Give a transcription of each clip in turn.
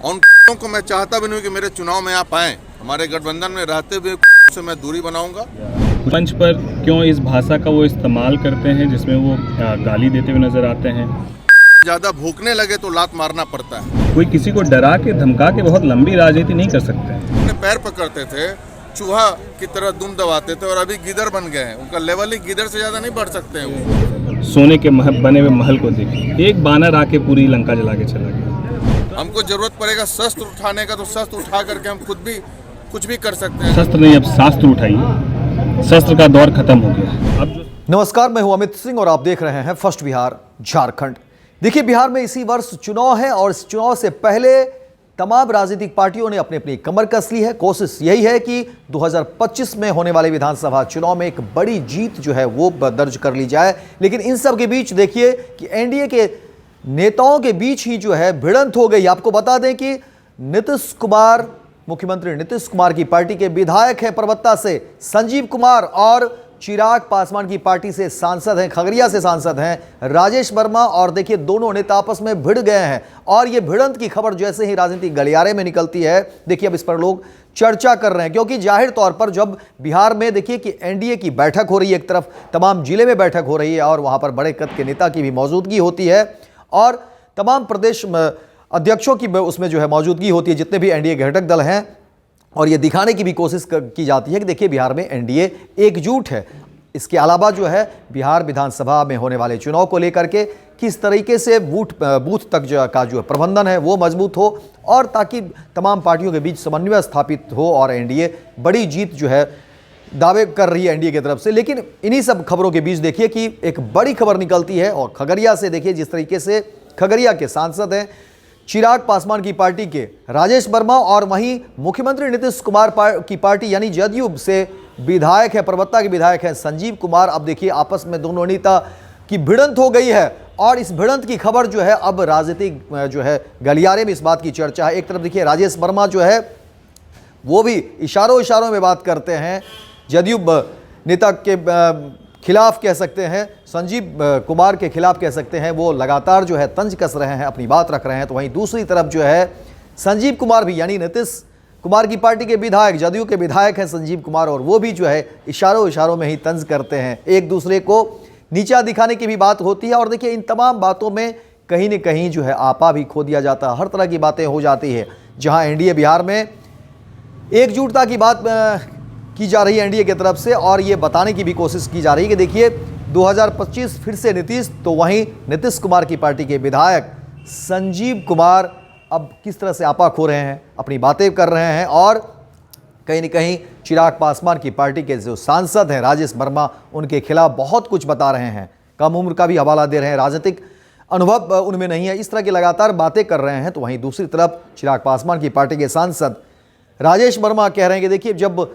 उन को मैं चाहता भी नहीं कि मेरे चुनाव में आप आए। हमारे गठबंधन में रहते हुए से मैं दूरी बनाऊंगा। मंच पर क्यों इस भाषा का वो इस्तेमाल करते हैं जिसमें वो गाली देते हुए नजर आते हैं। ज्यादा भूखने लगे तो लात मारना पड़ता है। कोई किसी को डरा के धमका के बहुत लंबी राजनीति नहीं कर सकते। अपने पैर पकड़ते थे, चूहा की तरह दुम दबाते थे और अभी गिदड़ बन गए हैं। उनका लेवल ही गिदड़ से ज्यादा नहीं बढ़ सकते हैं। सोने के बने हुए महल को देखिए, एक बानर आके पूरी लंका जला के चला गया। हमको जरूरत पड़ेगा शस्त्र उठाने का तो शस्त्र उठा करके हम खुद भी कुछ भी कर सकते हैं। शस्त्र नहीं, अब शास्त्र उठाइए। शस्त्र का दौर खत्म हो गया। अब नमस्कार, मैं हूं अमित सिंह और आप देख रहे हैं फर्स्ट बिहार झारखंड। देखिए, बिहार में इसी वर्ष चुनाव है और इस चुनाव से पहले तमाम राजनीतिक पार्टियों ने अपनी अपनी कमर कस ली है। कोशिश यही है कि 2025 में होने वाले विधानसभा चुनाव में एक बड़ी जीत जो है वो दर्ज कर ली जाए। लेकिन इन सब के बीच देखिए कि एनडीए के नेताओं के बीच ही जो है भिड़ंत हो गई। आपको बता दें कि नीतीश कुमार, मुख्यमंत्री नीतीश कुमार की पार्टी के विधायक हैं परबत्ता से संजीव कुमार, और चिराग पासवान की पार्टी से सांसद हैं, खगड़िया से सांसद हैं राजेश वर्मा, और देखिए दोनों नेता आपस में भिड़ गए हैं। और ये भिड़ंत की खबर जैसे ही राजनीतिक गलियारे में निकलती है, देखिए अब इस पर लोग चर्चा कर रहे हैं। क्योंकि जाहिर तौर पर जब बिहार में देखिए कि एनडीए की बैठक हो रही है, एक तरफ तमाम जिले में बैठक हो रही है और वहां पर बड़े कद के नेता की भी मौजूदगी होती है और तमाम प्रदेश अध्यक्षों की उसमें जो है मौजूदगी होती है, जितने भी एनडीए घटक दल हैं, और ये दिखाने की भी कोशिश की जाती है कि देखिए बिहार में एनडीए एकजुट है। इसके अलावा जो है बिहार विधानसभा में होने वाले चुनाव को लेकर के किस तरीके से बूथ तक का जो प्रबंधन है वो मजबूत हो, और ताकि तमाम पार्टियों के बीच समन्वय स्थापित हो और एनडीए बड़ी जीत जो है दावे कर रही है एनडीए की तरफ से। लेकिन इन्हीं सब खबरों के बीच देखिए कि एक बड़ी खबर निकलती है और खगड़िया से देखिए जिस तरीके से खगड़िया के सांसद हैं चिराग पासवान की पार्टी के राजेश वर्मा, और वहीं मुख्यमंत्री नीतीश कुमार की पार्टी यानी जदयू से विधायक है, परबत्ता के विधायक हैं संजीव कुमार। अब देखिए आपस में दोनों नेता की भिड़ंत हो गई है और इस भिड़ंत की खबर जो है अब राजनीतिक जो है गलियारे में इस बात की चर्चा है। एक तरफ देखिए राजेश वर्मा जो है वो भी इशारों में बात करते हैं, जदयू नेता के खिलाफ कह सकते हैं, संजीव कुमार के खिलाफ कह सकते हैं, वो लगातार जो है तंज कस रहे हैं, अपनी बात रख रहे हैं। तो वहीं दूसरी तरफ जो है संजीव कुमार भी यानी नीतीश कुमार की पार्टी के विधायक, जदयू के विधायक हैं संजीव कुमार, और वो भी जो है इशारों में ही तंज करते हैं, एक दूसरे को नीचा दिखाने की भी बात होती है। और देखिए इन तमाम बातों में कहीं न कहीं जो है आपा भी खो दिया जाता है, हर तरह की बातें हो जाती है। जहाँ एनडीए बिहार में एकजुटता की बात की जा रही है एनडीए की तरफ से, और ये बताने की भी कोशिश की जा रही है कि देखिए 2025 फिर से नीतीश, तो वहीं नीतीश कुमार की पार्टी के विधायक संजीव कुमार अब किस तरह से आपा खो रहे हैं, अपनी बातें कर रहे हैं, और कहीं न कहीं चिराग पासवान की पार्टी के जो सांसद हैं राजेश वर्मा उनके खिलाफ बहुत कुछ बता रहे हैं, कम उम्र का भी हवाला दे रहे हैं, राजनीतिक अनुभव उनमें नहीं है, इस तरह की लगातार बातें कर रहे हैं। तो वहीं दूसरी तरफ चिराग पासवान की पार्टी के सांसद राजेश वर्मा कह रहे हैं कि देखिए जब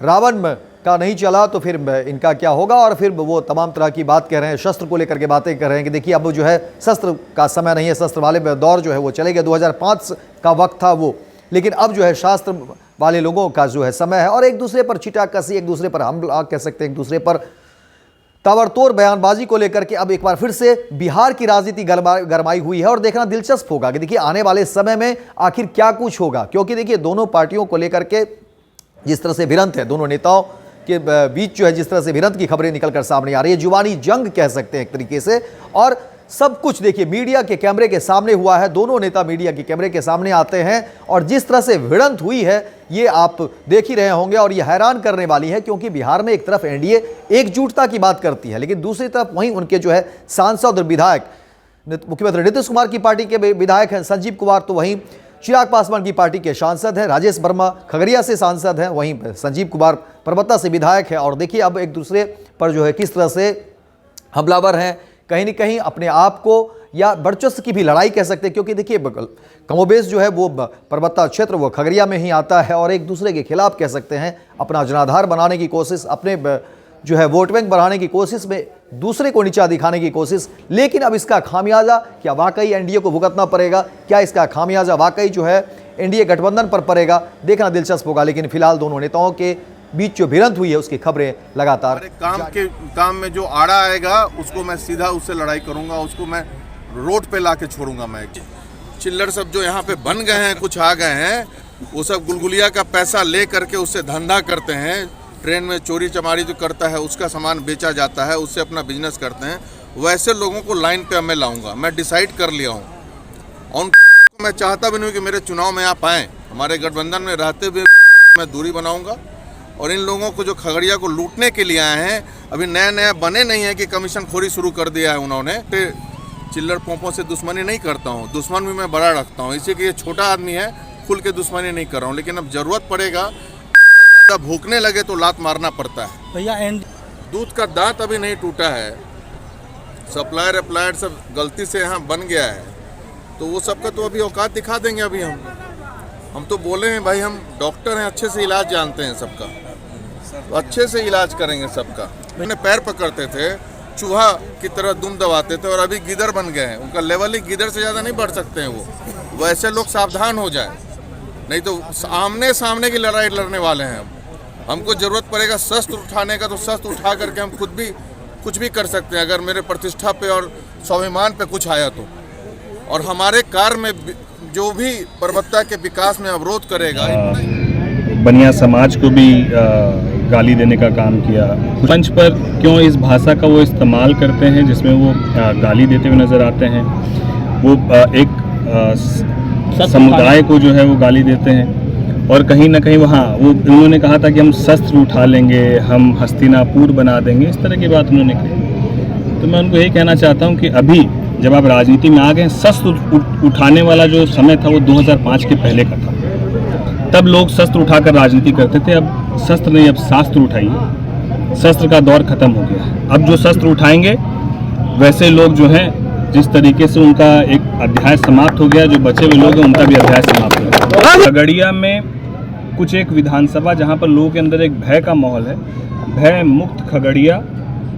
रावण का नहीं चला तो फिर इनका क्या होगा, और फिर वो तमाम तरह की बात कह रहे हैं, शस्त्र को लेकर के बातें कर रहे हैं कि देखिए अब जो है शस्त्र का समय नहीं है, शस्त्र वाले दौर जो है वो चले गए, 2005 का वक्त था वो, लेकिन अब जो है शास्त्र वाले लोगों का जो है समय है। और एक दूसरे पर छिटाकसी, एक दूसरे पर हमला कह सकते हैं, एक दूसरे पर ताबड़तोड़ बयानबाजी को लेकर के अब एक बार फिर से बिहार की राजनीति गरमाई हुई है। और देखना दिलचस्प होगा कि देखिए आने वाले समय में आखिर क्या कुछ होगा, क्योंकि देखिए दोनों पार्टियों को लेकर के जिस तरह से भिड़ंत है, दोनों नेताओं के बीच जो है जिस तरह से भिड़ंत की खबरें निकलकर सामने आ रही है, जुबानी जंग कह सकते हैं एक तरीके से, और सब कुछ देखिए मीडिया के कैमरे के सामने हुआ है, दोनों नेता मीडिया के कैमरे के सामने आते हैं, और जिस तरह से भिड़ंत हुई है ये आप देख ही रहे होंगे, और ये हैरान करने वाली है। क्योंकि बिहार में एक तरफ एनडीए एकजुटता की बात करती है, लेकिन दूसरी तरफ वहीं उनके जो है सांसद और विधायक मुख्यमंत्री नीतीश कुमार की पार्टी के विधायक हैं संजीव कुमार, तो वहीं चिराग पासवान की पार्टी के सांसद हैं राजेश वर्मा, खगड़िया से सांसद हैं, वहीं संजीव कुमार परबत्ता से विधायक है। और देखिए अब एक दूसरे पर जो है किस तरह से हमलावर हैं, कहीं न कहीं अपने आप को या वर्चस्व की भी लड़ाई कह सकते हैं, क्योंकि देखिए कमोबेश जो है वो परबत्ता क्षेत्र वो खगड़िया में ही आता है, और एक दूसरे के खिलाफ कह सकते हैं अपना जनाधार बनाने की कोशिश, अपने जो है वोट बैंक बढ़ाने की कोशिश में दूसरे को नीचा दिखाने की कोशिश। लेकिन अब इसका खामियाजा क्या वाकई एनडीए को भुगतना पड़ेगा, क्या इसका खामियाजा वाकई जो है एनडीए गठबंधन पर पड़ेगा, देखना दिलचस्प होगा। लेकिन फिलहाल दोनों नेताओं के बीच जो भिड़ंत हुई है उसकी खबरें लगातार काम में जो आड़ा आएगा उसको मैं सीधा उससे लड़ाई करूंगा, उसको मैं रोड पे लाके छोड़ूंगा। मैं चिल्लर सब जो यहाँ पे बन गए हैं, कुछ आ गए हैं, वो सब गुलगुलिया का पैसा ले करके उससे धंधा करते हैं। ट्रेन में चोरी चमारी जो करता है उसका सामान बेचा जाता है, उससे अपना बिजनेस करते हैं। वैसे लोगों को लाइन पे मैं लाऊंगा, मैं डिसाइड कर लिया हूँ। और मैं चाहता भी नहीं कि मेरे चुनाव में आप आएँ। हमारे गठबंधन में रहते हुए मैं दूरी बनाऊंगा। और इन लोगों को जो खगड़िया को लूटने के लिए आए हैं, अभी नया नया बने नहीं है कि कमीशन खोरी शुरू कर दिया है उन्होंने। चिल्लर पोंपों से दुश्मनी नहीं करता हूँ, दुश्मन भी मैं बड़ा रखता हूँ। इसी के ये छोटा आदमी है, खुल के दुश्मनी नहीं कर रहा हूँ। लेकिन अब जरूरत पड़ेगा, ज़्यादा भूखने लगे तो लात मारना पड़ता है। भैया एंड दूध का दांत अभी नहीं टूटा है, सप्लायर अप्लायर सब गलती से यहाँ बन गया है, तो वो सबका तो अभी औकात दिखा देंगे। अभी हम तो बोले हैं भाई, हम डॉक्टर हैं, अच्छे से इलाज जानते हैं सबका, तो अच्छे से इलाज करेंगे सबका। मैंने पैर पकड़ते थे, चूहा की तरह दुम दबाते थे, और अभी गिदर बन गए हैं। उनका लेवल ही गिदर से ज़्यादा नहीं बढ़ सकते हैं वो। वैसे लोग सावधान हो जाए, नहीं तो आमने सामने की लड़ाई लड़ने वाले हैं हम। हमको ज़रूरत पड़ेगा शस्त्र उठाने का, तो शस्त्र उठा करके हम खुद भी कुछ भी कर सकते हैं, अगर मेरे प्रतिष्ठा पे और स्वाभिमान पे कुछ आया तो। और हमारे कार्य में जो भी परबत्ता के विकास में अवरोध करेगा, बनिया समाज को भी गाली देने का काम किया। मंच पर क्यों इस भाषा का वो इस्तेमाल करते हैं जिसमें वो गाली देते हुए नज़र आते हैं। वो एक समुदाय को जो है वो गाली देते हैं, और कहीं ना कहीं वहाँ वो उन्होंने कहा था कि हम शस्त्र उठा लेंगे, हम हस्तिनापुर बना देंगे, इस तरह की बात उन्होंने कही। तो मैं उनको यही कहना चाहता हूँ कि अभी जब आप राजनीति में आ गए, शस्त्र उठाने वाला जो समय था वो 2005 के पहले का था। तब लोग शस्त्र उठाकर राजनीति करते थे। अब शस्त्र नहीं, अब शास्त्र उठाइए। शस्त्र का दौर खत्म हो गया है। अब जो शस्त्र उठाएंगे वैसे लोग जो हैं, जिस तरीके से उनका एक अध्याय समाप्त हो गया, जो बचे हुए लोग हैं उनका भी अध्याय समाप्त हो गया। खगड़िया में कुछ एक विधानसभा जहाँ पर लोगों के अंदर एक भय का माहौल है, भय मुक्त खगड़िया,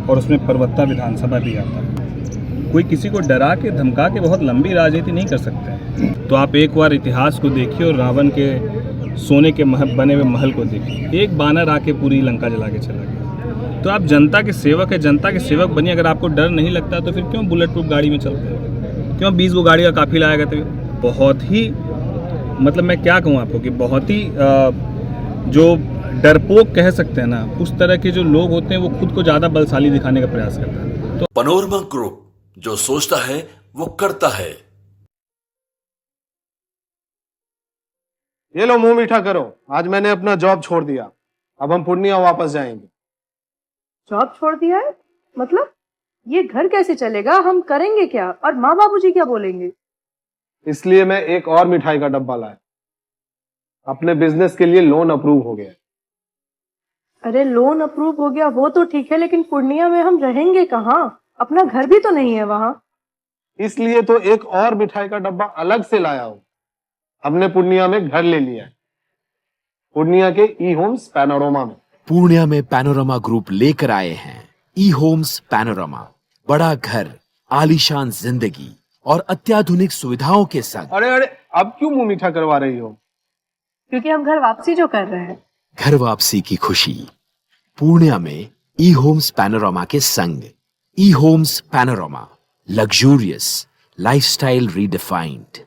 और उसमें परबत्ता विधानसभा भी आता है। कोई किसी को डरा के धमका के बहुत लंबी राजनीति नहीं कर सकते हैं। तो आप एक बार इतिहास को देखिए और रावण के सोने के बने हुए महल को देखिए। एक बानर आके पूरी लंका जला के चला गया। तो आप जनता के सेवक है, जनता के सेवक बनिए। अगर आपको डर नहीं लगता तो फिर क्यों बुलेट प्रूफ गाड़ी में चलते हैं, क्यों 20 गो गाड़ी का काफिला आएगा? तो बहुत ही मतलब मैं क्या कहूँ आपको कि बहुत ही जो डरपोक कह सकते हैं ना, उस तरह के जो लोग होते हैं वो खुद को ज़्यादा बलशाली दिखाने का प्रयास करते हैं। तो पैनोरमा ग्रुप, जो सोचता है वो करता है। ये लो मुंह मीठा करो, आज मैंने अपना जॉब छोड़ दिया, अब हम पूर्णिया वापस जाएंगे। जॉब छोड़ दिया है? मतलब ये घर कैसे चलेगा? हम करेंगे क्या? और माँ बाबूजी क्या बोलेंगे? इसलिए मैं एक और मिठाई का डब्बा लाया। अपने बिजनेस के लिए लोन अप्रूव हो गया। अरे लोन अप्रूव हो गया वो तो ठीक है, लेकिन पूर्णिया में हम रहेंगे कहाँ? अपना घर भी तो नहीं है वहाँ। इसलिए तो एक और मिठाई का डब्बा अलग से लाया हूँ। हमने पूर्णिया में घर ले लिया है, पूर्णिया के ई होम्स पैनोरमा में। पूर्णिया में पैनोरमा ग्रुप लेकर आए हैं ई होम्स पैनोरमा। बड़ा घर, आलीशान जिंदगी और अत्याधुनिक सुविधाओं के संग। अरे अब क्यों मुंह मीठा करवा रही हो? क्योंकि हम घर वापसी जो कर रहे हैं। घर वापसी की खुशी पूर्णिया में ई होम्स पैनोरमा के संग। ई homes panorama, luxurious lifestyle redefined.